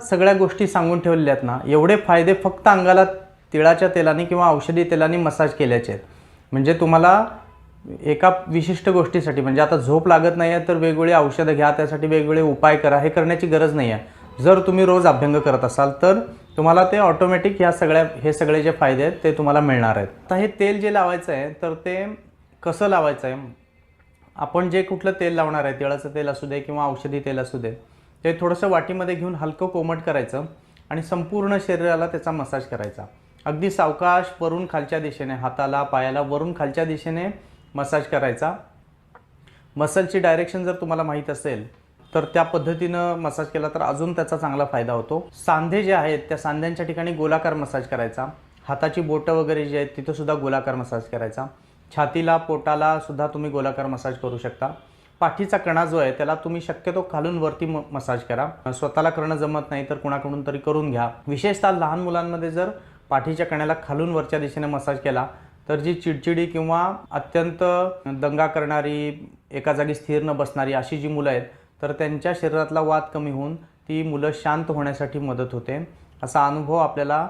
सगळ्या गोष्टी सांगून ठेवलेल्या आहेत ना, एवढे फायदे फक्त अंगाला तिळाच्या तेलाने किंवा औषधी तेलाने मसाज केल्याचे आहेत. म्हणजे तुम्हाला एका विशिष्ट गोष्टीसाठी, म्हणजे आता झोप लागत नाही आहे तर वेगवेगळी औषधं घ्या, त्यासाठी वेगवेगळे उपाय करा, हे करण्याची गरज नाही आहे. जर तुम्ही रोज अभ्यंग करत असाल तर तुम्हाला ते ऑटोमॅटिक हे सगळे जे फायदे आहेत ते तुम्हाला मिळणार आहेत. आता हे तेल जे लावायचं आहे तर ते कसं लावायचं आहे, आपण जे कुठलं तेल लावणार आहे, तिळाचं तेल असू दे किंवा औषधी तेल असू दे, ते थोडंसं वाटीमध्ये घेऊन हलकं कोमट करायचं आणि संपूर्ण शरीराला त्याचा मसाज करायचा. अगदी सावकाश वरून खालच्या दिशेने, हाताला पायाला वरून खालच्या दिशेने मसाज करायचा. मसलची डायरेक्शन जर तुम्हाला माहीत असेल तर त्या पद्धतीनं मसाज केला तर अजून त्याचा चांगला फायदा होतो. सांधे जे आहेत त्या सांध्यांच्या ठिकाणी गोलाकार मसाज करायचा. हाताची बोटं वगैरे जी आहेत तिथं सुद्धा गोलाकार मसाज करायचा. छातीला, पोटाला सुद्धा तुम्ही गोलाकार मसाज करू शकता. पाठीचा कणा जो आहे त्याला तुम्ही शक्यतो खालून वरती मसाज करा. स्वतःला करणं जमत नाही तर कुणाकडून तरी करून घ्या. विशेषतः लहान मुलांमध्ये जर पाठीच्या कण्याला खालून वरच्या दिशेने मसाज केला तर जी चिडचिडी किंवा अत्यंत दंगा करणारी, एका जागी स्थिर न बसणारी अशी जी मुलं आहेत तर त्यांच्या शरीरातला वात कमी होऊन ती मुलं शांत होण्यासाठी मदत होते. असा अनुभव आपल्याला